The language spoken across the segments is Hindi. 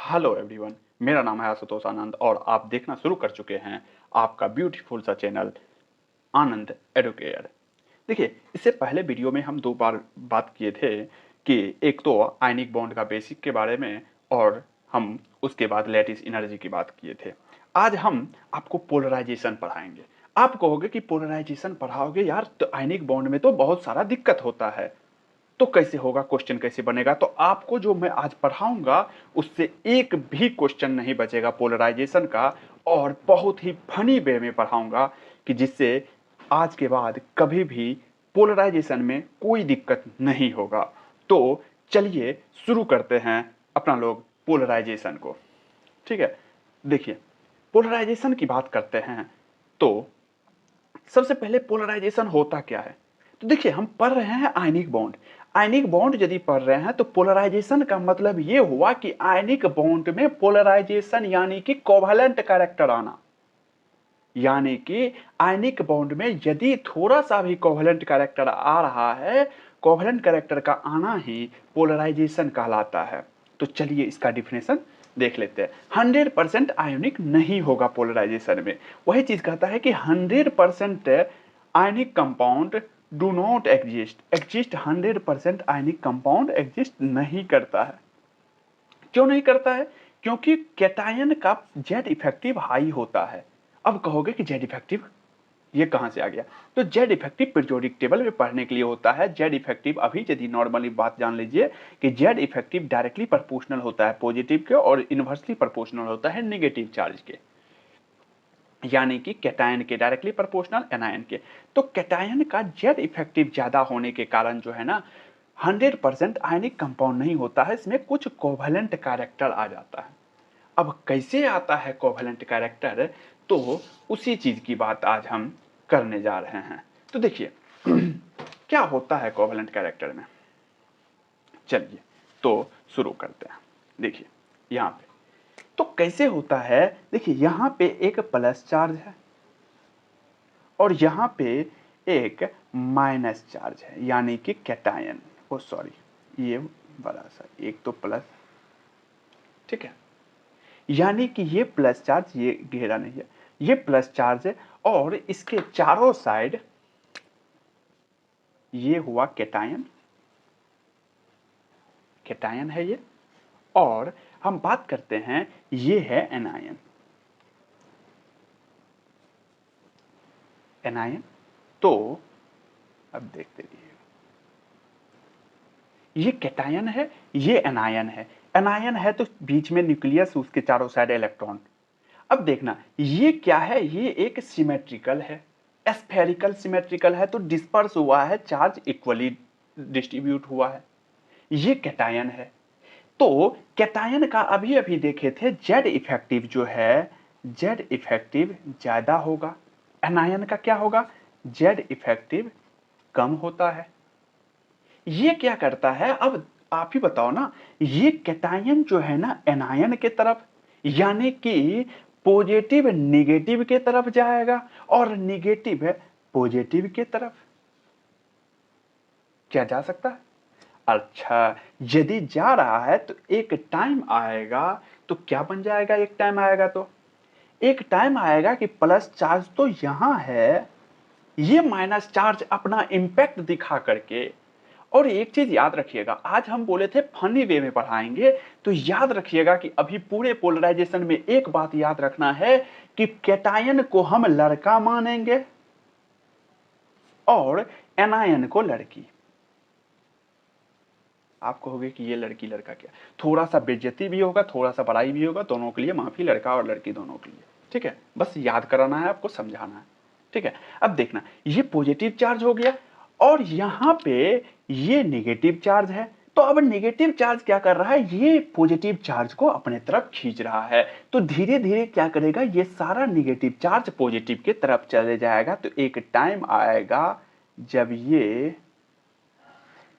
हेलो एवरीवन, मेरा नाम है आशुतोष आनंद और आप देखना शुरू कर चुके हैं आपका ब्यूटीफुल सा चैनल आनंद एडुकेयर। देखिए, इससे पहले वीडियो में हम दो बार बात किए थे कि एक तो आयनिक बॉन्ड का बेसिक के बारे में और हम उसके बाद लैटिस एनर्जी की बात किए थे। आज हम आपको पोलराइजेशन पढ़ाएंगे। आप कहोगे कि पोलराइजेशन पढ़ाओगे यार, तो आयनिक बॉन्ड में तो बहुत सारा दिक्कत होता है, तो कैसे होगा, क्वेश्चन कैसे बनेगा? तो आपको जो मैं आज पढ़ाऊंगा उससे एक भी क्वेश्चन नहीं बचेगा पोलराइजेशन का, और बहुत ही फनी वे में पढ़ाऊंगा कि जिससे आज के बाद कभी भी पोलराइजेशन में कोई दिक्कत नहीं होगा। तो चलिए शुरू करते हैं अपना लोग पोलराइजेशन को। ठीक है, देखिए, पोलराइजेशन की बात करते हैं तो सबसे पहले पोलराइजेशन होता क्या है? तो देखिए, हम पढ़ रहे हैं आयनिक बॉन्ड। आयनिक बॉन्ड यदि पढ़ रहे हैं तो पोलराइजेशन का मतलब ये हुआ कि आयनिक बॉन्ड में पोलराइजेशन यानी कि कोवैलेंट कैरेक्टर आना। यानी कि आयनिक बॉन्ड में यदि थोड़ा सा भी कोवैलेंट कैरेक्टर आ रहा है, कोवैलेंट कैरेक्टर का आना ही पोलराइजेशन कहलाता है। तो चलिए इसका डिफिनेशन देख लेते हैं। 100% आयोनिक नहीं होगा पोलराइजेशन में। वही चीज कहता है कि 100% ionic compound do not exist 100% ionic compound exist नहीं करता है। क्यों नहीं करता है? क्योंकि कैटायन का जेड इफेक्टिव हाई होता है। अब कहोगे कि जेड इफेक्टिव ये कहां से आ गया? तो जेड इफेक्टिव पीरियोडिक टेबल में पढ़ने के लिए होता है। जेड इफेक्टिव अभी यदि नॉर्मली बात जान लीजिए कि जेड इफेक्टिव डायरेक्टली प्रोपोर्शनल होता है पॉजिटिव के और इनवर्सली प्रोपोर्शनल होता है नेगेटिव चार्ज के, यानी कि कैटायन के डायरेक्टली प्रोपोर्शनल एनायन के। तो कैटायन का जेड इफेक्टिव ज्यादा होने के कारण जो है ना 100% आयनिक कंपाउंड नहीं होता है, इसमें कुछ कोवैलेंट कैरेक्टर आ जाता है। अब कैसे आता है कोवैलेंट कैरेक्टर, तो उसी चीज की बात आज हम करने जा रहे हैं। तो देखिए क्या होता है कोवैलेंट कैरेक्टर में। चलिए तो शुरू करते हैं। देखिए यहाँ पे तो कैसे होता है। देखिए यहाँ पे एक प्लस चार्ज है और यहाँ पे एक माइनस चार्ज है, यानी कि कैटायन। ओ सॉरी, ये बड़ा सा एक तो प्लस, ठीक है, यानी कि ये प्लस चार्ज, ये घेरा नहीं है, ये प्लस चार्ज है और इसके चारों साइड ये हुआ कैटायन। कैटायन है ये। और हम बात करते हैं, ये है एनायन। एनायन तो अब देखते रहिए, ये कैटायन है, ये एनायन है। एनायन है तो बीच में न्यूक्लियस, उसके चारों साइड इलेक्ट्रॉन। अब देखना ये क्या है, ये एक सिमेट्रिकल है, स्फेरिकल सिमेट्रिकल है, तो डिस्पर्स हुआ है, चार्ज इक्वली डिस्ट्रीब्यूट हुआ है। ये कैटायन है। तो कैटायन का अभी अभी देखे थे जेड इफेक्टिव जो है, जेड इफेक्टिव ज्यादा होगा। एनायन का क्या होगा? जेड इफेक्टिव कम होता है। ये क्या करता है, अब आप ही बताओ ना। ये कैटायन जो है ना एनायन के तरफ, यानी कि पॉजिटिव निगेटिव के तरफ जाएगा और निगेटिव है पॉजिटिव के तरफ। क्या जा सकता है? अच्छा, यदि जा रहा है तो एक टाइम आएगा तो क्या बन जाएगा? एक टाइम आएगा तो एक टाइम आएगा कि प्लस चार्ज तो यहां है, ये माइनस चार्ज अपना इंपैक्ट दिखा करके। और एक चीज याद रखिएगा, आज हम बोले थे फनी वे में पढ़ाएंगे, तो याद रखिएगा कि अभी पूरे पोलराइजेशन में एक बात याद रखना है कि कैटायन को हम लड़का मानेंगे और एनायन को लड़की। आप कहोगे कि ये लड़की लड़का क्या? थोड़ा सा बेइज्जती भी होगा, थोड़ा सा बड़ाई भी होगा, दोनों के लिए माफी, लड़का और लड़की दोनों के लिए। ठीक है, बस याद कराना है आपको, समझाना है। ठीक है, अब देखना, ये पॉजिटिव चार्ज हो गया और यहां पे ये नेगेटिव चार्ज है। तो अब नेगेटिव चार्ज क्या कर रहा है, ये पॉजिटिव चार्ज को अपने तरफ खींच रहा है। तो धीरे धीरे क्या करेगा, ये सारा नेगेटिव चार्ज पॉजिटिव के तरफ चले जाएगा। तो एक टाइम आएगा जब ये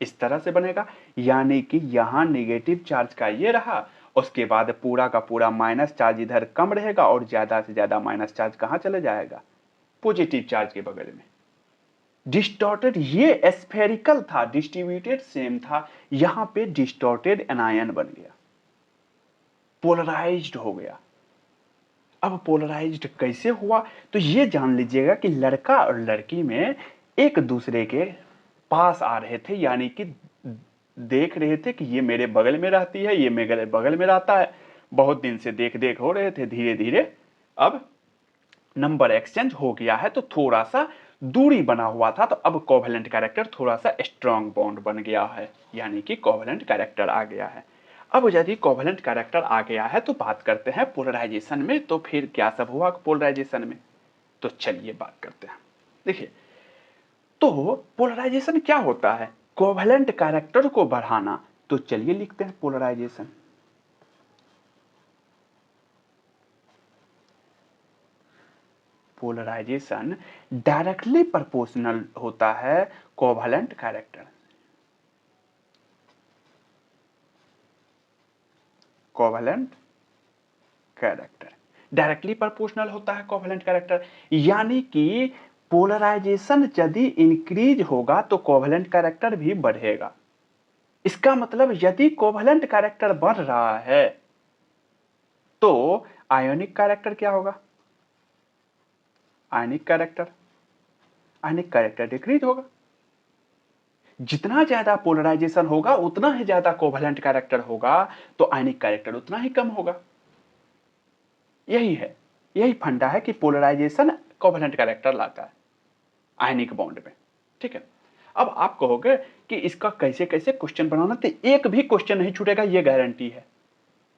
इस तरह से बनेगा, यानी कि यहां नेगेटिव चार्ज का ये रहा, उसके बाद पूरा का पूरा माइनस चार्ज इधर कम रहेगा और ज्यादा से ज्यादा माइनस चार्ज कहां चले जाएगा? पॉजिटिव चार्ज के बगल में। डिस्टॉर्टेड, ये स्फेरिकल था, डिस्ट्रीब्यूटेड सेम था, यहां पे डिस्टॉर्टेड एनायन बन गया। पोलराइज्ड हो गया। अब पोलराइज्ड कैसे हुआ, तो ये जान लीजिएगा कि लड़का और लड़की में एक दूसरे के पास आ रहे थे, यानी कि देख रहे थे कि ये मेरे बगल में रहती है, ये मेरे बगल में रहता है, बहुत दिन से देख देख हो रहे थे, धीरे धीरे अब नंबर एक्सचेंज हो गया है, तो थोड़ा सा दूरी बना हुआ था, तो अब कोवेलेंट कैरेक्टर थोड़ा सा स्ट्रांग बॉन्ड बन गया है, यानी कि कोवेलेंट कैरेक्टर आ गया है। अब यदि कोवेलेंट कैरेक्टर आ गया है तो बात करते हैं पोलराइजेशन में, तो फिर क्या सब हुआ पोलराइजेशन में, तो चलिए बात करते हैं। देखिए, तो पोलराइजेशन क्या होता है, कोवेलेंट कैरेक्टर को बढ़ाना, तो चलिए लिखते हैं पोलराइजेशन। पोलराइजेशन डायरेक्टली प्रोपोर्शनल होता है covalent character. Covalent character directly proportional होता है कोवेलेंट कैरेक्टर, यानी कि पोलराइजेशन यदि इंक्रीज होगा तो कोवेलेंट कैरेक्टर भी बढ़ेगा। इसका मतलब यदि कोवेलेंट कैरेक्टर बढ़ रहा है तो आयोनिक कैरेक्टर क्या होगा, आयनिक कैरेक्टर डिक्रीज होगा। जितना ज्यादा पोलराइजेशन होगा उतना ही ज्यादा कोवेलेंट कैरेक्टर होगा, तो आयनिक कैरेक्टर उतना ही कम होगा। यही है, यही फंडा है कि पोलराइजेशन कोवेलेंट कैरेक्टर लाता है आयनिक बॉन्ड में। ठीक है, अब आप कहोगे कि इसका कैसे कैसे क्वेश्चन बनाना, तो एक भी क्वेश्चन नहीं छूटेगा, ये गारंटी है।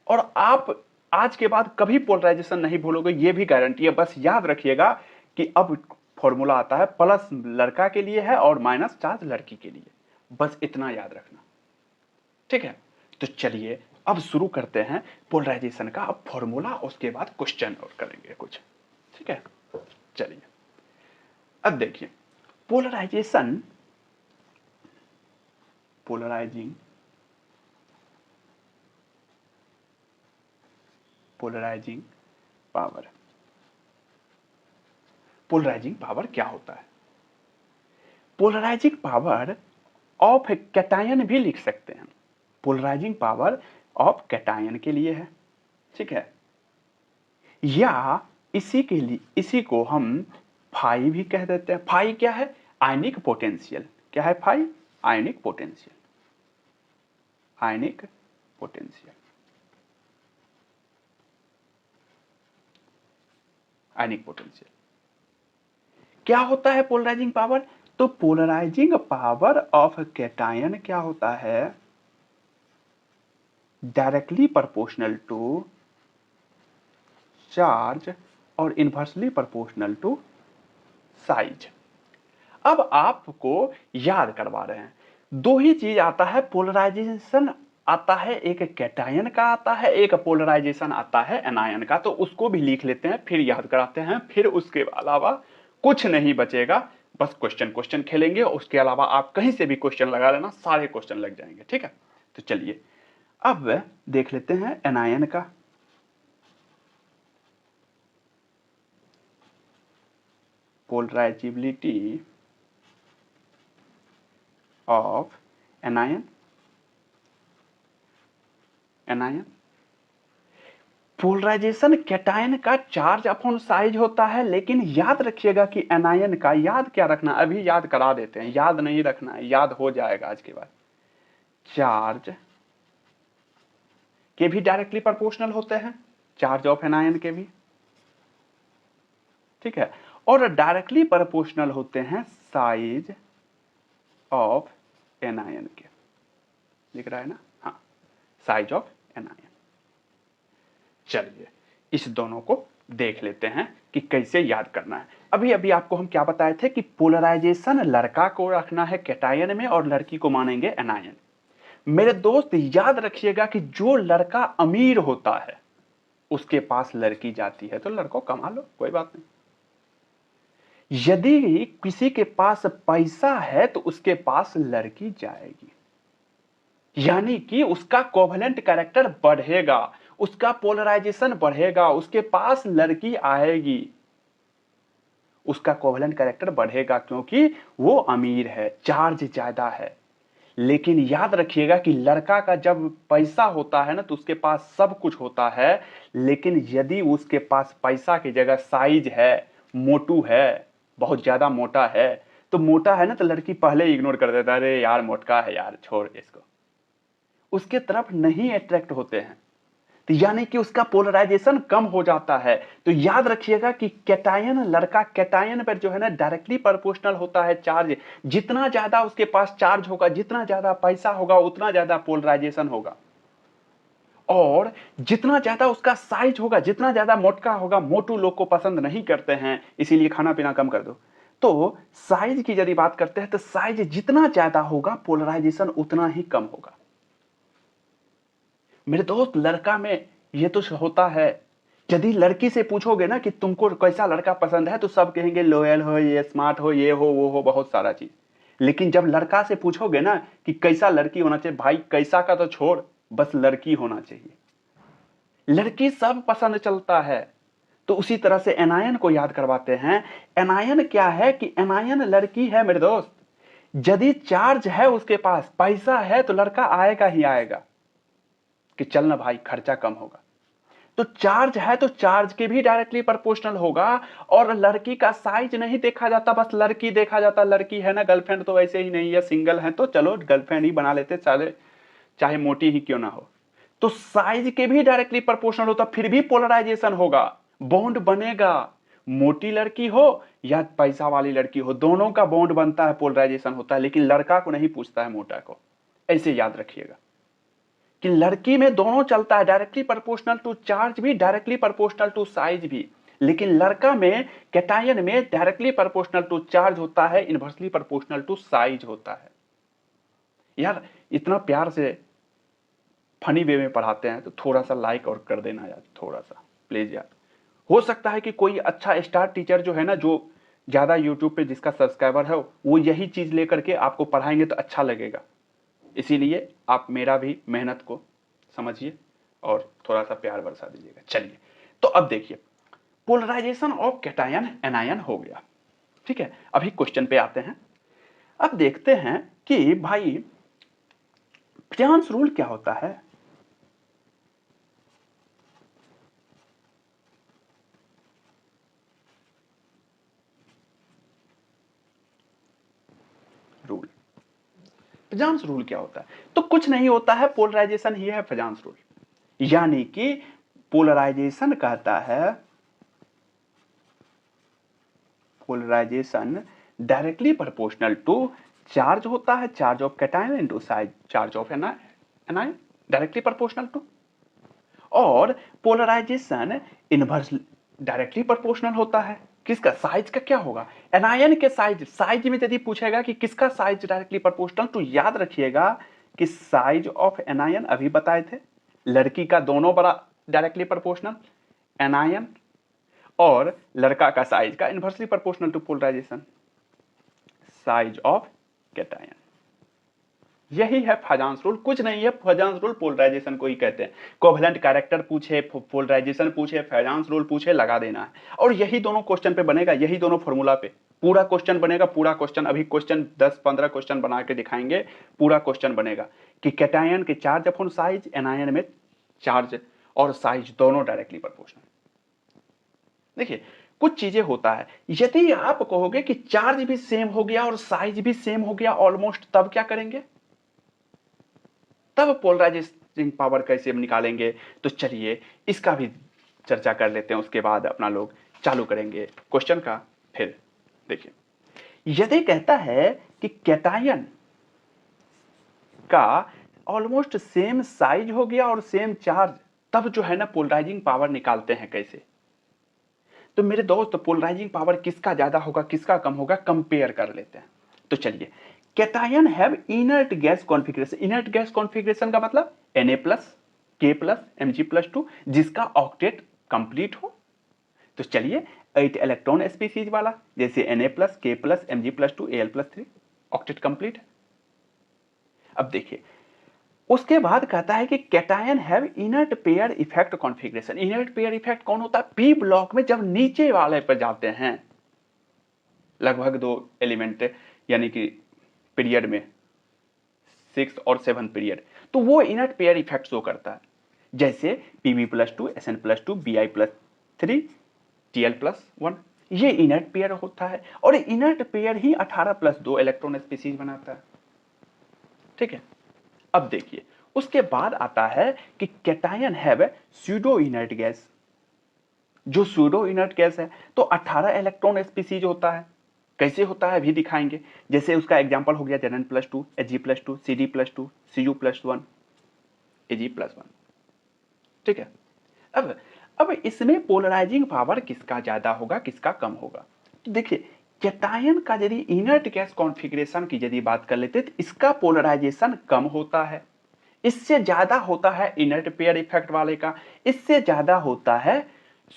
और आप आज के बाद कभी पोलराइजेशन नहीं भूलोगे, ये भी गारंटी है। बस याद रखिएगा कि अब फॉर्मूला आता है प्लस लड़का के लिए है और माइनस चार्ज लड़की के लिए, बस इतना याद रखना। ठीक है, तो चलिए अब शुरू करते हैं पोलराइजेशन का। अब फॉर्मूला, उसके बाद क्वेश्चन और करेंगे कुछ। ठीक है, चलिए अब देखिए polarisation, polarising power. Polarising power क्या होता है, पोलराइजिंग पावर ऑफ कैटायन भी लिख सकते हैं। पोलराइजिंग पावर ऑफ कैटायन के लिए है। ठीक है, या इसी के लिए, इसी को हम फाई भी कह देते हैं। फाई क्या है, आयनिक पोटेंशियल। क्या है फाई, आयनिक पोटेंशियल, आयनिक पोटेंशियल, आयनिक पोटेंशियल। क्या होता है पोलराइजिंग पावर, तो पोलराइजिंग पावर ऑफ कैटायन क्या होता है, डायरेक्टली प्रोपोर्शनल टू चार्ज और इनवर्सली प्रोपोर्शनल टू साइज। अब आपको याद करवा रहे हैं, दो ही चीज आता है पोलराइजेशन, आता है एक कैटायन का आता है, एक पोलराइजेशन आता है एनायन का। तो उसको भी लिख लेते हैं, फिर याद कराते हैं, फिर उसके अलावा कुछ नहीं बचेगा, बस क्वेश्चन क्वेश्चन खेलेंगे। उसके अलावा आप कहीं से भी क्वेश्चन लगा लेना, सारे क्वेश्चन लग जाएंगे। ठीक है, तो चलिए अब देख लेते हैं एनायन का। Polarizability of anion, anion polarization cation का चार्ज अपॉन साइज होता है, लेकिन याद रखिएगा कि एनायन का, याद क्या रखना, अभी याद करा देते हैं, याद नहीं रखना है, याद हो जाएगा आज के बाद। चार्ज के भी डायरेक्टली प्रोपोर्शनल होते हैं, चार्ज ऑफ एनायन के भी। ठीक है, और डायरेक्टली प्रोपोर्शनल होते हैं साइज ऑफ एनायन के। लिख रहा है ना, हाँ, साइज ऑफ एनायन। चलिए इस दोनों को देख लेते हैं कि कैसे याद करना है। अभी अभी आपको हम क्या बताए थे कि पोलराइजेशन लड़का को रखना है कैटायन में और लड़की को मानेंगे एनायन। मेरे दोस्त याद रखिएगा कि जो लड़का अमीर होता है उसके पास लड़की जाती है, तो लड़कों कमा लो, कोई बात नहीं। यदि किसी के पास पैसा है तो उसके पास लड़की जाएगी, यानी कि उसका कोवेलेंट कैरेक्टर बढ़ेगा, उसका पोलराइजेशन बढ़ेगा, उसके पास लड़की आएगी, उसका कोवेलेंट कैरेक्टर बढ़ेगा, क्योंकि वो अमीर है, चार्ज ज्यादा है। लेकिन याद रखिएगा कि लड़का का जब पैसा होता है ना तो उसके पास सब कुछ होता है, लेकिन यदि उसके पास पैसा की जगह साइज है, मोटू है, बहुत ज्यादा मोटा है, तो मोटा है ना तो लड़की पहले इग्नोर कर देता है, अरे यार मोटका है यार छोड़ इसको, उसके तरफ नहीं अट्रैक्ट होते हैं। तो यानी कि उसका पोलराइजेशन कम हो जाता है। तो याद रखिएगा कि कैटायन, लड़का कैटायन पर जो है ना डायरेक्टली प्रोपोर्शनल होता है चार्ज। जितना ज्यादा उसके पास चार्ज होगा, जितना ज्यादा पैसा होगा, उतना ज्यादा पोलराइजेशन होगा। और जितना ज्यादा उसका साइज होगा, जितना ज्यादा मोटका होगा, मोटू लोग को पसंद नहीं करते हैं, इसीलिए खाना पीना कम कर दो। तो साइज की यदि बात करते हैं तो साइज जितना ज्यादा होगा पोलराइजेशन उतना ही कम होगा। मेरे दोस्त लड़का में ये तो होता है। यदि लड़की से पूछोगे ना कि तुमको कैसा लड़का पसंद है तो सब कहेंगे लॉयल हो, ये स्मार्ट हो, ये हो वो हो, बहुत सारा चीज। लेकिन जब लड़का से पूछोगे ना कि कैसा लड़की होना चाहिए, भाई कैसा का तो छोड़, बस लड़की होना चाहिए। लड़की सब पसंद चलता है। तो उसी तरह से एनायन को याद करवाते हैं। एनायन क्या है कि एनायन लड़की है मेरे दोस्त। यदि चार्ज है उसके पास, पैसा है, तो लड़का आएगा ही आएगा कि चल ना भाई खर्चा कम होगा। तो चार्ज है तो चार्ज के भी डायरेक्टली प्रोपोर्शनल होगा। और लड़की का साइज नहीं देखा जाता, बस लड़की देखा जाता। लड़की है ना, गर्लफ्रेंड तो वैसे ही नहीं है, सिंगल है तो चलो गर्लफ्रेंड ही बना लेते, चाहे मोटी ही क्यों ना हो। तो साइज के भी डायरेक्टली प्रोपोर्शनल होता, फिर भी पोलराइजेशन होगा, बॉन्ड बनेगा। मोटी लड़की हो या पैसा वाली लड़की हो, दोनों का बॉन्ड बनता है, पोलराइजेशन होता है। लेकिन लड़का को नहीं पूछता है मोटा को। ऐसे याद रखिएगा कि लड़की में दोनों चलता है, डायरेक्टली प्रोपोर्शनल टू चार्ज भी, डायरेक्टली प्रोपोर्शनल टू साइज भी। लेकिन लड़का में, कैटायन में डायरेक्टली प्रोपोर्शनल टू चार्ज होता है, इनवर्सली प्रोपोर्शनल टू साइज होता है। यार इतना प्यार से फनी वे में पढ़ाते हैं तो थोड़ा सा लाइक और कर देना यार, थोड़ा सा प्लीज यार। हो सकता है कि कोई अच्छा स्टार टीचर जो है ना, जो ज्यादा यूट्यूब पे जिसका सब्सक्राइबर है, वो यही चीज लेकर के आपको पढ़ाएंगे तो अच्छा लगेगा। इसीलिए आप मेरा भी मेहनत को समझिए और थोड़ा सा प्यार बरसा दीजिएगा। चलिए, तो अब देखिए पोलराइजेशन ऑफ कैटायन एनायन हो गया, ठीक है। अभी क्वेश्चन पे आते हैं। अब देखते हैं कि भाई फ्रेंच रूल क्या होता है। रूल, फ्रेंच रूल क्या होता है? तो कुछ नहीं होता है, पोलराइजेशन ही है फ्रेंच रूल। यानी कि पोलराइजेशन कहता है, polarization directly proportional to charge होता है, charge of cation into size charge of anion, directly proportional to. और पोलराइजेशन इनवर्स डायरेक्टली प्रोपोर्शनल होता है, किसका? साइज का क्या होगा? एनायन के साइज, साइज में यदि पूछेगा कि किसका साइज डायरेक्टली प्रोपोर्शनल, तो याद रखिएगा कि साइज ऑफ एनायन अभी बताए थे, लड़की का दोनों बड़ा डायरेक्टली प्रोपोर्शनल, एनायन और लड़का का साइज का inversely proportional to polarization, size of cation. यही है फाजांस रूल, कुछ नहीं है। फाजांस रूल पोलराइजेशन को ही कहते हैं। कोवेलेंट कैरेक्टर पूछे, पोलराइजेशन पूछे, फाजांस रूल पूछे, लगा देना है। और यही दोनों क्वेश्चन पे बनेगा, यही दोनों फॉर्मूला पे पूरा क्वेश्चन बनेगा। पूरा क्वेश्चन अभी क्वेश्चन 10-15 क्वेश्चन बना के दिखाएंगे, पूरा क्वेश्चन बनेगा कि कैटायन के चार्ज अपॉन साइज, एनायन में चार्ज और साइज दोनों डायरेक्टली प्रोपोर्शनल। देखिए कुछ चीजें होता है, यदि आप कहोगे कि चार्ज भी सेम हो गया और साइज भी सेम हो गया ऑलमोस्ट, तब क्या करेंगे? तब पोलराइजिंग पावर कैसे निकालेंगे? तो चलिए इसका भी चर्चा कर लेते हैं, उसके बाद अपना लोग चालू करेंगे क्वेश्चन का। फिर देखिए, यदि कहता है कि कैटायन का ऑलमोस्ट सेम साइज हो गया और सेम चार्ज, तब जो है ना पोलराइजिंग पावर निकालते हैं कैसे? तो मेरे दोस्त पोलराइजिंग पावर किसका ज्यादा होगा, किसका कम होगा, कंपेयर कर लेते हैं। तो चलिए, cation have inert gas configuration. Inert gas configuration का मतलब Na+, K+, Mg+2, जिसका ऑक्टेट कंप्लीट हो। तो चलिए 8 इलेक्ट्रॉन स्पीसीज वाला, जैसे Na+, K+, Mg+2, Al+3, octet complete है। अब देखिए, उसके बाद कहता है कि cation have inert pair effect configuration. Inert pair effect कौन होता है? पी ब्लॉक में जब नीचे वाले पर जाते हैं, लगभग 2 एलिमेंट यानी कि पीरियड में 6 और 7 पीरियड, तो वो इनर्ट पेयर इफेक्ट शो करता है, जैसे Pb+2 Sn+2 Bi+3 Tl+1, ये इनर्ट पेयर होता है और इनर्ट पेयर ही 18+2 इलेक्ट्रॉन स्पीशीज बनाता है। ठीक है, अब देखिए उसके बाद आता है कि cation have pseudo inert gas. जो स्यूडो इनर्ट गैस है तो 18 इलेक्ट्रॉन स्पीशीज होता है। कैसे होता है भी दिखाएंगे, जैसे उसका एग्जांपल हो गया Zn+2 Hg+2 Cd+2 Cu+1 Ag+1। ठीक है, अब इसमें पोलराइजिंग पावर किसका ज्यादा होगा किसका कम होगा। तो देखिए कैटायन का यदि इनर्ट गैस कॉन्फ़िगरेशन की यदि बात कर लेते तो इसका पोलराइजेशन कम होता है, इससे ज्यादा होता है इनर्ट पेयर इफेक्ट वाले का, इससे ज्यादा होता है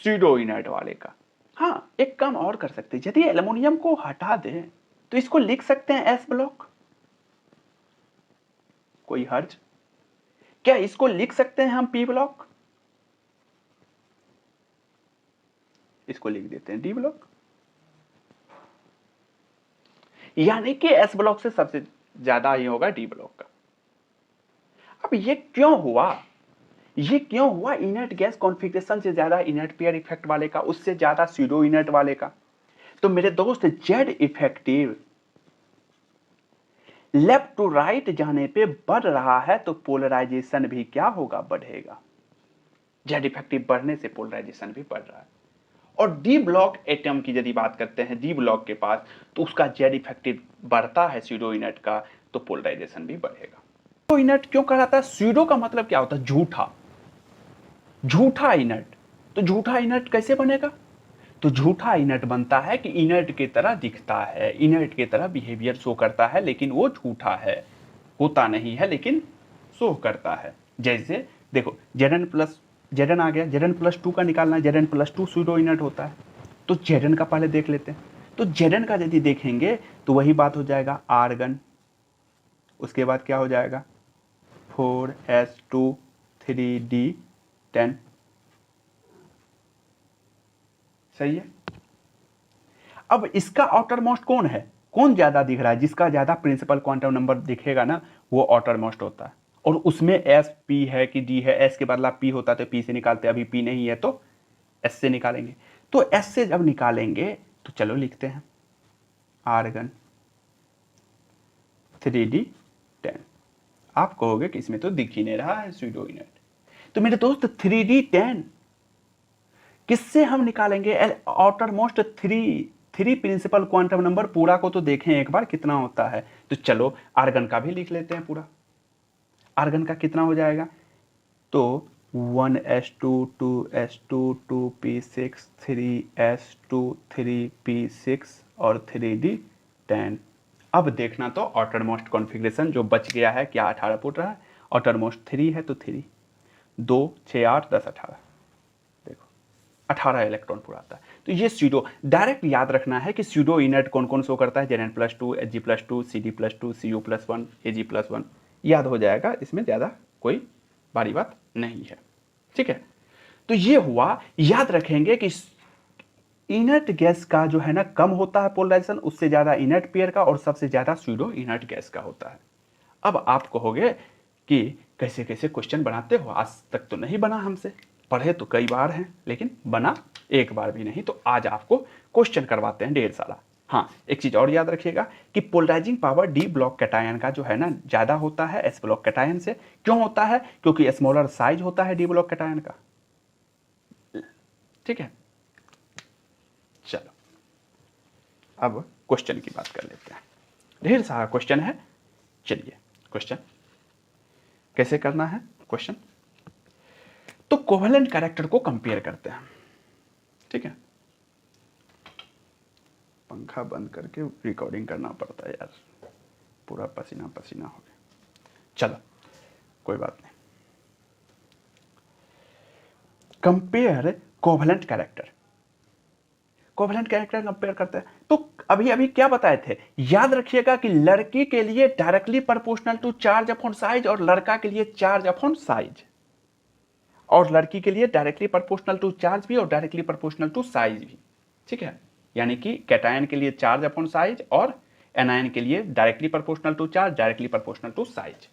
स्यूडो इनर्ट वाले का। हाँ, एक काम और कर सकते हैं, यदि एल्युमिनियम को हटा दें तो इसको लिख सकते हैं एस ब्लॉक, कोई हर्ज? क्या इसको लिख सकते हैं हम पी ब्लॉक? इसको लिख देते हैं डी ब्लॉक, यानी कि एस ब्लॉक से सबसे ज्यादा ही होगा डी ब्लॉक का। अब ये क्यों हुआ, ये क्यों हुआ इनर्ट गैस कॉन्फ़िगरेशन से ज्यादा इनर्ट पेयर इफेक्ट वाले का, उससे ज्यादा स्यूडो इनर्ट वाले का? तो मेरे दोस्त Z effective left to right जाने पे बढ़ रहा है तो पोलराइजेशन भी क्या होगा, बढ़ेगा। जेड इफेक्टिव बढ़ने से पोलराइजेशन भी बढ़ रहा है। और डी ब्लॉक एटम की यदि बात करते हैं डी ब्लॉक के पास, तो उसका जेड इफेक्टिव बढ़ता है स्यूडो इनर्ट का, तो पोलराइजेशन भी बढ़ेगा। तो इनर्ट क्यों कहलाता है? स्यूडो का मतलब क्या होता है? झूठा, झूठा इनर्ट। तो झूठा इनर्ट कैसे बनेगा? तो झूठा इनर्ट बनता है कि इनर्ट की तरह दिखता है, इनर्ट की तरह बिहेवियर शो करता है, लेकिन वो झूठा है, होता नहीं है लेकिन शो करता है। जैसे देखो Zn आ गया, Zn+2 का निकालना है, Zn+2 स्यूडो इनर्ट होता है, तो Zn का पहले देख लेते हैं। तो Zn का यदि देखेंगे तो वही बात हो जाएगा आर्गन, उसके बाद क्या हो जाएगा 4s2 3d10। सही है। अब इसका आउटर मोस्ट कौन है, कौन ज्यादा दिख रहा है? जिसका ज्यादा प्रिंसिपल क्वांटम नंबर दिखेगा ना वो आउटर मोस्ट होता है। और उसमें एस पी है कि डी है, एस के बदला पी होता है तो पी से निकालते, अभी पी नहीं है तो एस से निकालेंगे। तो एस से जब निकालेंगे तो चलो लिखते हैं आर्गन 3d10। आप कहोगे कि इसमें तो दिख ही नहीं रहा है स्यूडो इनर्ट। तो मेरे दोस्त 3d10 किससे हम निकालेंगे? Outermost three principal quantum number पूरा को तो देखें एक बार कितना होता है। तो चलो आर्गन का भी लिख लेते हैं पूरा। आर्गन का कितना हो जाएगा? तो 1s2 2s2 2p6 3s2 3p6 और 3d10। अब देखना तो आउटर मोस्ट कॉन्फ़िगरेशन जो बच गया है, क्या 18 फुट रहा है, आउटर मोस्ट 3 है तो 3 2 6 8 10 18, देखो 18 इलेक्ट्रॉन पूरा आता है। तो ये स्यूडो, डायरेक्ट याद रखना है कि स्यूडो इनर्ट कौन कौन शो करता है, Zn+2 Hg+2 Cd+2 Cu+1 Ag+1, याद हो जाएगा, इसमें ज़्यादा कोई बड़ी बात नहीं है। ठीक है, तो ये हुआ, याद रखेंगे कि इनर्ट गैस का जो है ना कम होता है पोलराइजेशन, उससे ज़्यादा इनर्ट पेयर का, और सबसे ज़्यादा स्यूडो इनर्ट गैस का होता है। अब आप कहोगे कि कैसे कैसे क्वेश्चन बनाते हो, आज तक तो नहीं बना हमसे, पढ़े तो कई बार हैं लेकिन बना एक बार भी नहीं। तो आज आपको क्वेश्चन करवाते हैं ढेर सारा। हाँ, एक चीज़ और याद रखिएगा कि polarizing power D block cation का जो है ना ज़्यादा होता है एस ब्लॉक कैटायन से। क्यों होता है? क्योंकि स्मॉलर साइज होता है डी ब्लॉक कैटायन का। ठीक है, चलो अब क्वेश्चन की बात कर लेते हैं। ढेर सारा क्वेश्चन है, चलिए क्वेश्चन कैसे करना है। क्वेश्चन तो कोवेलेंट कैरेक्टर को कंपेयर करते हैं। ठीक है, पंखा बंद करके रिकॉर्डिंग करना पड़ता है यार, पूरा पसीना पसीना हो गया। चलो कोई बात नहीं। Compare covalent character, covalent character compare करते हैं। तो अभी अभी क्या बताए थे, याद रखिएगा कि लड़की के लिए directly proportional to charge upon size, और लड़का के लिए चार्ज अपॉन साइज, और लड़की के लिए डायरेक्टली प्रोपोर्शनल टू चार्ज भी और डायरेक्टली प्रोपोर्शनल टू साइज भी। ठीक है, यानी कि कैटायन के लिए चार्ज अपॉन साइज और एनायन के लिए directly proportional to charge, directly proportional to size.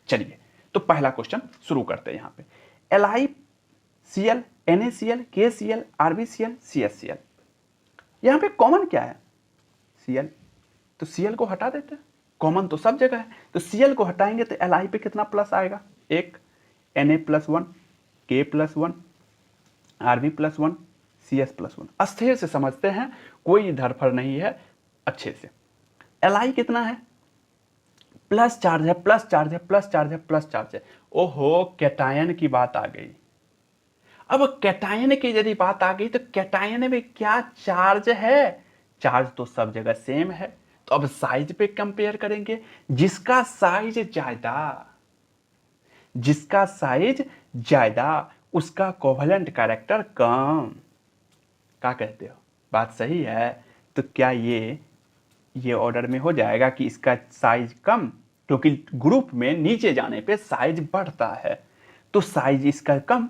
चलिए तो पहला क्वेश्चन शुरू करते हैं यहाँ पे। LiCl, NaCl, KCl, RbCl, CHCl, यहाँ पे कॉमन क्या है? Cl, तो Cl को हटा देते हैं, कॉमन तो सब जगह है, तो Cl को हटाएंगे तो Li पे कितना प्लस आएगा? एक, Na+1, K+1, Rb+1, CS+1। अस्थिर से समझते हैं, कोई धरफड़ नहीं है, अच्छे से। Li कितना है? प्लस चार्ज है, प्लस चार्ज है, प्लस चार्ज है, प्लस चार्ज है। ओहो, कैटायन की बात आ गई। अब कैटायन की यदि बात आ गई तो कैटायन में क्या चार्ज है? चार्ज तो सब जगह सेम है, तो अब साइज पे कंपेयर करेंगे। जिसका साइज ज्यादा उसका कोवेलेंट कैरेक्टर कम। क्या कहते हो? बात सही है। तो क्या ये ऑर्डर में हो जाएगा कि इसका साइज कम, क्योंकि ग्रुप में नीचे जाने पे साइज बढ़ता है, तो साइज इसका कम,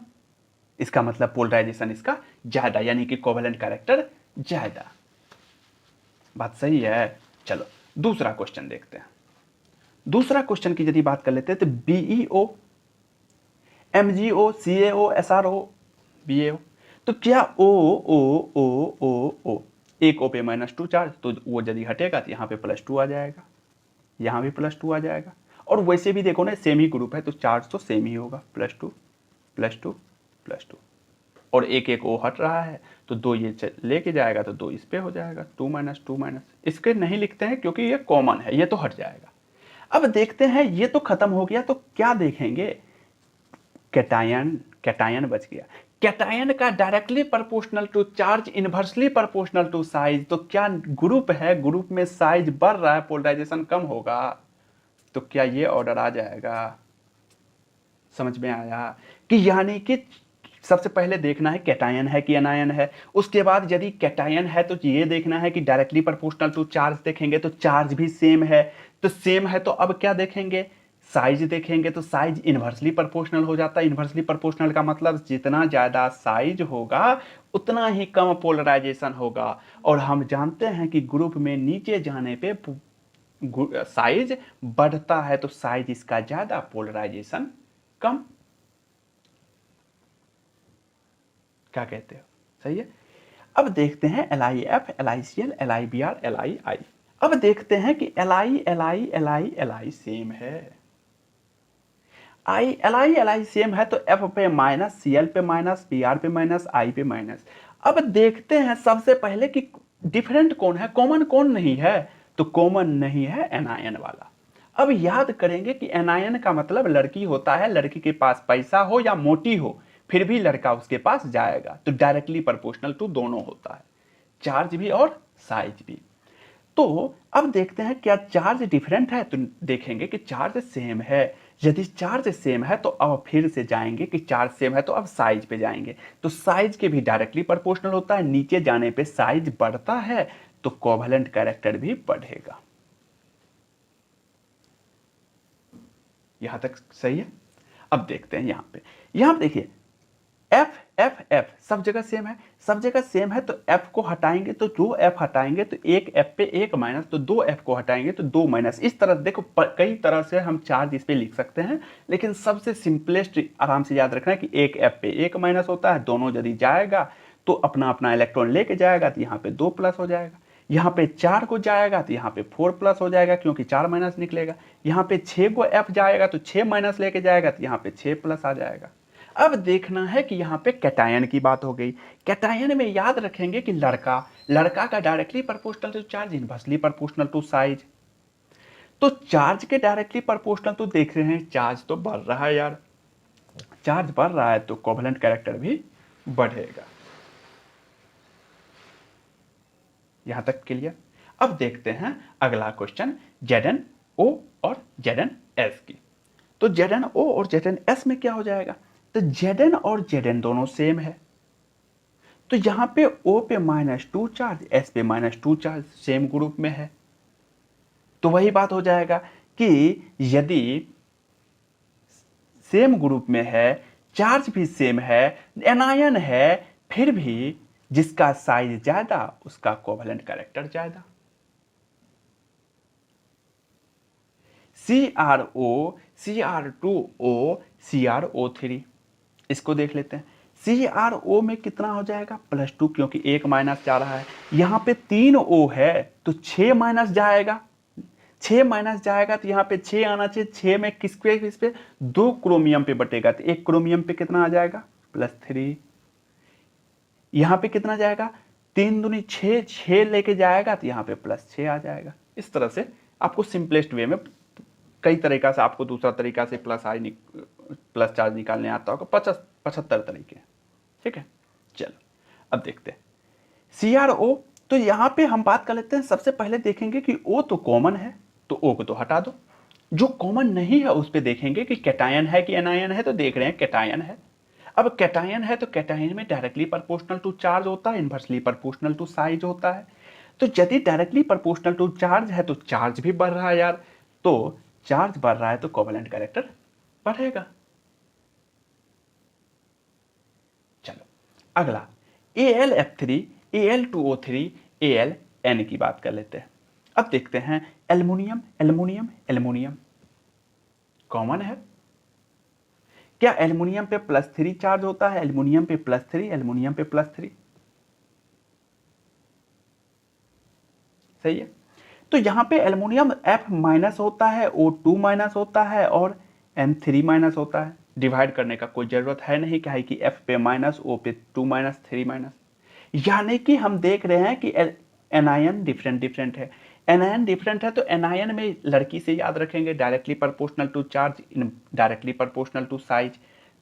इसका मतलब पोलराइजेशन इसका ज्यादा, यानी कि कोवेलेंट कैरेक्टर ज्यादा। बात सही है। चलो दूसरा क्वेश्चन देखते हैं। दूसरा क्वेश्चन की यदि बात कर लेते हैं तो BeO, MgO, CaO, SrO, BaO, तो क्या O एक O पे -2 चार्ज, तो वो यदि हटेगा तो यहाँ पे +2 आ जाएगा, यहाँ भी +2 आ जाएगा। और वैसे भी देखो ना, सेम ही ग्रुप है तो चार्ज तो सेम ही होगा, +2 +2 +2। और एक O हट रहा है तो 2 ये लेके जाएगा तो 2 इस पे हो जाएगा, 2 -2 इसके नहीं लिखते हैं क्योंकि ये कॉमन है, ये तो हट जाएगा। अब देखते हैं, ये तो खत्म हो गया, तो क्या देखेंगे? कैटायन बच गया। कैटायन का directly proportional to charge, inversely proportional to size, तो क्या ग्रुप है, ग्रुप में साइज बढ़ रहा है, पोलराइजेशन कम होगा, तो क्या ये ऑर्डर आ जाएगा? समझ में आया? कि यानी कि सबसे पहले देखना है कैटायन है कि एनायन है, उसके बाद यदि कैटायन है तो ये देखना है कि डायरेक्टली प्रोपोर्शनल टू चार्ज देखेंगे तो चार्ज भी सेम है, तो सेम है तो अब क्या देखेंगे? साइज देखेंगे, तो साइज इनवर्सली प्रोपोर्शनल हो जाता है। इनवर्सली प्रोपोर्शनल का मतलब जितना ज्यादा साइज होगा उतना ही कम पोलराइजेशन होगा, और हम जानते हैं कि ग्रुप में नीचे जाने पे साइज बढ़ता है, तो साइज इसका ज्यादा, पोलराइजेशन कम। क्या कहते हो? सही है। अब देखते हैं LiF, LiCl, LiBr, LiI। अब देखते हैं कि Li सेम है, Li सेम है, तो F पे माइनस, Cl पे माइनस, Br पे माइनस, I पे माइनस। अब देखते हैं सबसे पहले कि डिफरेंट कौन है, कॉमन कौन नहीं है, तो कॉमन नहीं है एनायन वाला। अब याद करेंगे कि एनायन का मतलब लड़की होता है, लड़की के पास पैसा हो या मोटी हो फिर भी लड़का उसके पास जाएगा, तो डायरेक्टली प्रोपोर्शनल टू दोनों होता है, चार्ज भी और साइज भी। तो अब देखते हैं क्या चार्ज डिफरेंट है, तो देखेंगे कि चार्ज सेम है। यदि चार्ज सेम है तो अब फिर से जाएंगे कि चार्ज सेम है तो अब साइज पे जाएंगे, तो साइज के भी डायरेक्टली प्रोपोर्शनल होता है, नीचे जाने पे साइज बढ़ता है तो कोवेलेंट कैरेक्टर भी बढ़ेगा। यहां तक सही है। अब देखते हैं यहां देखिए F सब जगह सेम है, सब जगह सेम है, तो F को हटाएंगे तो 2 F हटाएंगे तो एक F पे एक माइनस, तो 2 F को हटाएंगे तो 2 माइनस। इस तरह देखो कई तरह से हम चार्ज इस पे लिख सकते हैं, लेकिन सबसे सिंपलेस्ट आराम से याद रखना है कि एक F पे एक माइनस होता है, दोनों यदि जाएगा तो अपना अपना इलेक्ट्रॉन लेके जाएगा तो यहाँ पे 2 प्लस हो जाएगा, यहाँ पे 4 को जाएगा तो यहाँ पे 4 प्लस हो जाएगा क्योंकि 4 माइनस निकलेगा, यहाँ पे 6 को F जाएगा तो 6 माइनस लेके जाएगा तो यहाँ पे 6 प्लस आ जाएगा। अब देखना है कि यहाँ पे कैटायन की बात हो गई। कैटायन में याद रखेंगे कि लड़का का directly proportional to charge, inversely proportional to size. तो चार्ज के डायरेक्टली प्रोपोर्शनल तो देख रहे हैं, चार्ज तो बढ़ रहा है यार, चार्ज बढ़ रहा है तो कोवेलेंट कैरेक्टर भी बढ़ेगा। यहां तक क्लियर। अब देखते हैं अगला क्वेश्चन ZnO और ZnS की। तो ZnO और ZnS में क्या हो जाएगा, तो Zn और Zn दोनों सेम है, तो यहां पे O पे -2 चार्ज, S पे -2 चार्ज सेम ग्रुप में है, तो वही बात हो जाएगा कि यदि सेम ग्रुप में है, चार्ज भी सेम है, एनायन है, फिर भी जिसका साइज ज्यादा उसका कोवेलेंट कैरेक्टर ज्यादा। CrO, Cr2O, CrO3। इसको देख लेते हैं। CrO में कितना हो जाएगा +2, क्योंकि 1 माइनस जा रहा है। यहाँ पे 3 O है तो 6 माइनस जाएगा, 6 माइनस जाएगा तो यहाँ पे 6 आना चाहिए। 6 में किस पे 2 क्रोमियम पे बटेगा तो 1 क्रोमियम पे कितना आ जाएगा +3। यहाँ पे कितना जाएगा 3 दूनी 6, 6 लेके जाएगा तो यहाँ पे +6 आ जाएगा। इस तरह से आपको सिंपलेस्ट वे में, कई तरीका से आपको दूसरा तरीका से प्लस चार्ज निकालने आता होगा, 75 तरीके। ठीक है, चलो अब देखते हैं CrO। तो यहाँ पे हम बात कर लेते हैं। सबसे पहले देखेंगे कि O तो कॉमन है तो O को तो हटा दो। जो कॉमन नहीं है उस पर देखेंगे कि कैटायन है कि एनायन है, तो देख रहे हैं कैटायन है। अब कैटायन है तो कैटायन में डायरेक्टली प्रोपोर्शनल टू चार्ज होता है, इन्वर्सली प्रोपोर्शनल टू साइज होता है। तो यदि डायरेक्टली प्रोपोर्शनल टू चार्ज है तो चार्ज भी बढ़ रहा है यार, तो चार्ज बढ़ रहा है तो कोवेलेंट कैरेक्टर बढ़ेगा। चलो अगला AlF3, Al2O3, Aln की बात कर लेते हैं। अब देखते हैं एल्युमिनियम, एल्युमिनियम, एल्युमिनियम कॉमन है। क्या एल्युमिनियम पे +3 चार्ज होता है? एल्युमिनियम पे +3, एल्युमिनियम पे +3, सही है। तो यहां पे एल्युमिनियम F- होता है, O2- होता है और M3- होता है। डिवाइड करने का कोई जरूरत है नहीं, क्या है कि F पे माइनस, O पे 2-, 3-। यानी कि हम देख रहे हैं कि एनायन डिफरेंट है। एनायन डिफरेंट है तो एनायन में लड़की से याद रखेंगे directly proportional to charge, directly proportional to size.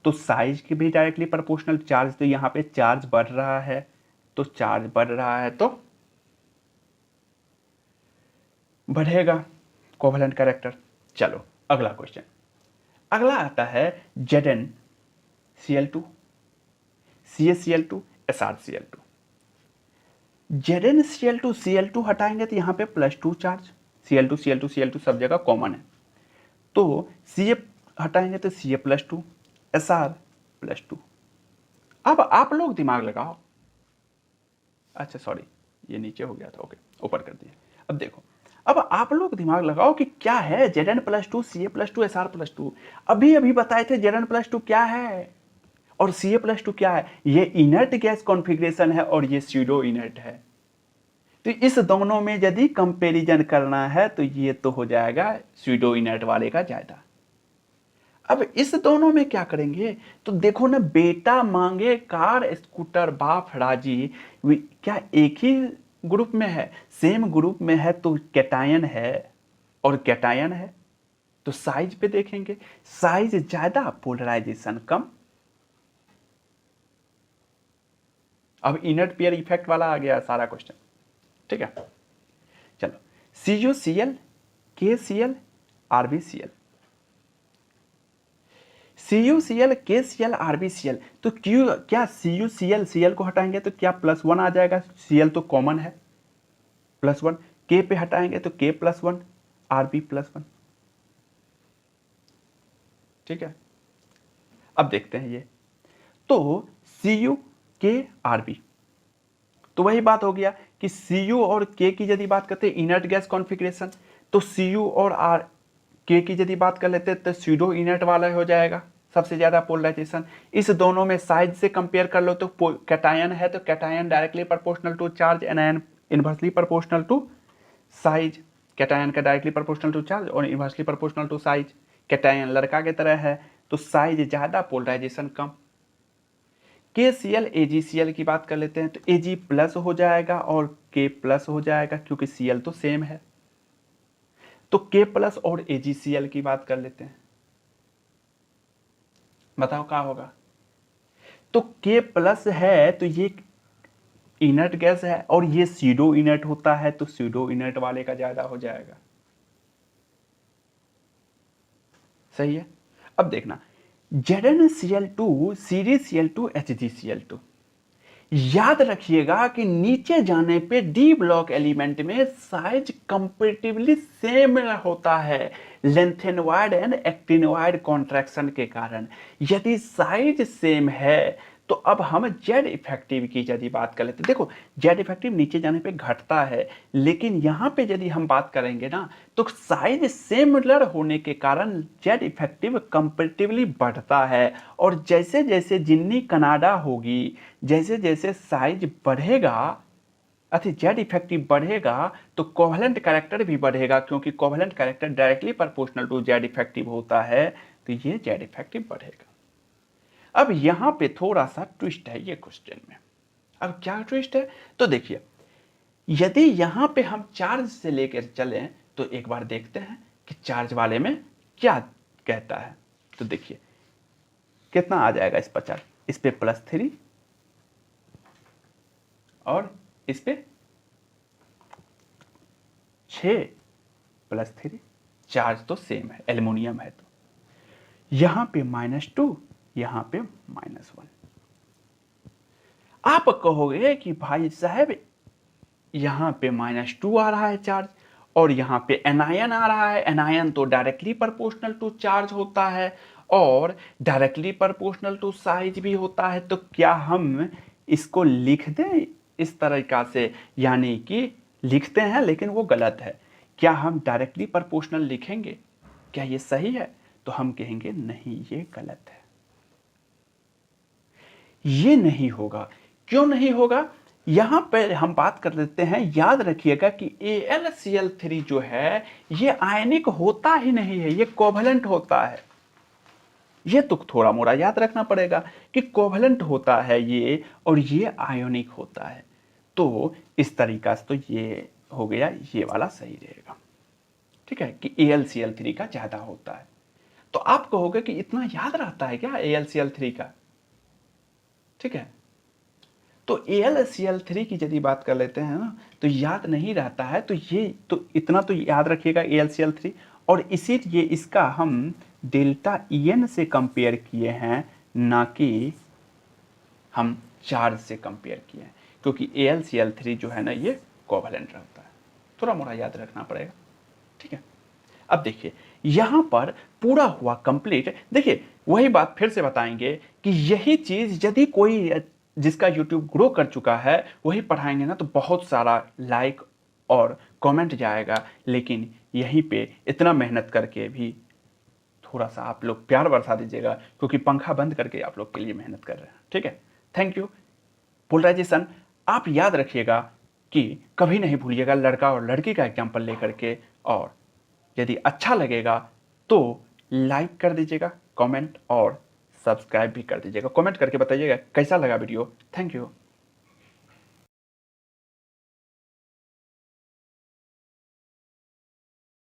तो साइज की भी डायरेक्टली प्रोपोर्शनल चार्ज, तो यहाँ पे चार्ज बढ़ रहा है, तो चार्ज बढ़ रहा है तो बढ़ेगा कोवेलेंट कैरेक्टर। चलो अगला क्वेश्चन, अगला आता है ZnCl2, CaCl2, SrCl2। ZnCl2, Cl2 हटाएंगे तो यहाँ पे +2 चार्ज, Cl2, Cl2, Cl2 सब जगह कॉमन है। तो Ca हटाएंगे तो Ca+2, Sr+2। अब आप लोग दिमाग लगाओ, अच्छा सॉरी ये नीचे हो गया था, ओके ऊपर कर दिया। अब देखो, अब आप लोग दिमाग लगाओ कि क्या है Zn+2, Ca+2, Sr+2। अभी अभी बताए थे Zn+2 क्या है और Ca+2 क्या है। ये इनर्ट गैस कॉन्फ़िगरेशन है और ये स्यूडो इनर्ट है। तो इस दोनों में यदि कंपैरिजन करना है तो ये तो हो जाएगा स्यूडो इनर्ट वाले का ज्यादा। अब इस दोनों में क्या करेंगे तो देखो ना, बेटा मांगे कार स्कूटर बाप राजी, क्या एक ही ग्रुप में है, सेम ग्रुप में है तो कैटायन है और कैटायन है तो साइज पे देखेंगे, साइज ज्यादा पोलराइजेशन कम। अब इनर्ट पेयर इफेक्ट वाला आ गया सारा क्वेश्चन, ठीक है। चलो CuCl, KCl, RbCl, CuCl, KCl, RbCl। तो क्या CuCl, Cl को हटाएंगे तो क्या +1 आ जाएगा, Cl तो कॉमन है +1, K पे हटाएंगे तो K+1, Rb+1, ठीक है। अब देखते हैं ये, तो Cu, K, Rb, तो वही बात हो गया कि Cu और K की यदि बात करते हैं इनर्ट गैस कॉन्फ़िगरेशन, तो Cu और K की यदि बात कर लेते हैं तो स्यूडो इनर्ट वाला हो जाएगा, सबसे ज्यादा पोलराइजेशन। इस दोनों में साइज से कंपेयर कर लो तो कैटायन है तो cation directly proportional to charge, anion inversely proportional to size. Cation का डायरेक्टली प्रोपोर्शनल टू चार्ज और inversely proportional to size. Cation लड़का की तरह है तो साइज ज्यादा पोलराइजेशन कम। KCl, AgCl की बात कर लेते हैं तो Ag+ हो जाएगा और K+ हो जाएगा क्योंकि Cl तो सेम है। तो K+ और AgCl की बात कर लेते हैं, बताओ क्या होगा। तो K+ है तो ये इनर्ट गैस है और ये स्यूडो इनर्ट होता है तो स्यूडो इनर्ट वाले का ज्यादा हो जाएगा, सही है। अब देखना ZnCl2, CdCl2, HgCl2। याद रखिएगा कि नीचे जाने पे डी ब्लॉक एलिमेंट में साइज कंपैरेटिवली सेम होता है लेंथेनॉइड एंड एक्टिनॉइड कॉन्ट्रैक्शन के कारण। यदि साइज सेम है तो अब हम जेड इफेक्टिव की यदि बात कर लेते हैं, देखो जेड इफेक्टिव नीचे जाने पे घटता है, लेकिन यहाँ पे यदि हम बात करेंगे ना तो साइज सिमिलर होने के कारण जेड इफेक्टिव कंपेरेटिवली बढ़ता है। और जैसे जैसे जिन्नी कनाडा होगी, जैसे जैसे साइज बढ़ेगा अति जेड इफेक्टिव बढ़ेगा तो कोवेलेंट कैरेक्टर भी बढ़ेगा, क्योंकि covalent character directly proportional to Z effective होता है, तो ये जेड इफेक्टिव बढ़ेगा। अब यहां पे थोड़ा सा ट्विस्ट है ये क्वेश्चन में। अब क्या ट्विस्ट है, तो देखिए यदि यहां पे हम चार्ज से लेकर चलें तो एक बार देखते हैं कि चार्ज वाले में क्या कहता है। तो देखिए कितना आ जाएगा इस पर चार्ज, इस पे +3 और इस पे 6 +3, चार्ज तो सेम है, एल्युमिनियम है, तो यहां पे -2, यहां पे -1। आप कहोगे कि भाई साहब यहां पे -2 आ रहा है चार्ज और यहां पे एनायन आ रहा है, एनायन तो डायरेक्टली प्रोपोर्शनल टू चार्ज होता है और डायरेक्टली प्रोपोर्शनल टू साइज भी होता है, तो क्या हम इसको लिख दें इस तरीका से, यानी कि लिखते हैं लेकिन वो गलत है। क्या हम डायरेक्टली प्रोपोर्शनल लिखेंगे, क्या ये सही है? तो हम कहेंगे नहीं, ये गलत है, ये नहीं होगा। क्यों नहीं होगा, यहां पर हम बात कर लेते हैं। याद रखिएगा कि AlCl3 जो है ये आयनिक होता ही नहीं है, ये कोवेलेंट होता है। ये तो थोड़ा मोड़ा याद रखना पड़ेगा कि कोवेलेंट होता है ये, और ये आयोनिक होता है। तो इस तरीका से तो ये हो गया, ये वाला सही रहेगा, ठीक है, कि AlCl3 का ज्यादा होता है। तो आप कहोगे कि इतना याद रहता है क्या AlCl3 का, ठीक है। तो AlCl3 की यदि बात कर लेते हैं ना तो याद नहीं रहता है, तो ये तो इतना तो याद रखिएगा AlCl3, और इसीलिए इसका हम डेल्टा En से कंपेयर किए हैं, ना कि हम चार्ज से कंपेयर किए हैं, क्योंकि AlCl3 जो है ना ये कोवेलेंट रहता है। थोड़ा मोड़ा याद रखना पड़ेगा, ठीक है। अब देखिए यहां पर पूरा हुआ कंप्लीट। देखिए वही बात फिर से बताएंगे कि यही चीज यदि कोई जिसका YouTube ग्रो कर चुका है वही पढ़ाएंगे ना तो बहुत सारा लाइक और कमेंट जाएगा, लेकिन यहीं पे इतना मेहनत करके भी थोड़ा सा आप लोग प्यार बरसा दीजिएगा, क्योंकि पंखा बंद करके आप लोग के लिए मेहनत कर रहे हैं, ठीक है। Thank you. पोलराइजेशन आप याद रखिएगा कि कभी नहीं भूलिएगा लड़का और लड़की का एग्जाम्पल लेकर के, और यदि अच्छा लगेगा तो लाइक कर दीजिएगा, कमेंट और सब्सक्राइब भी कर दीजिएगा। कमेंट करके बताइएगा कैसा लगा वीडियो। Thank you.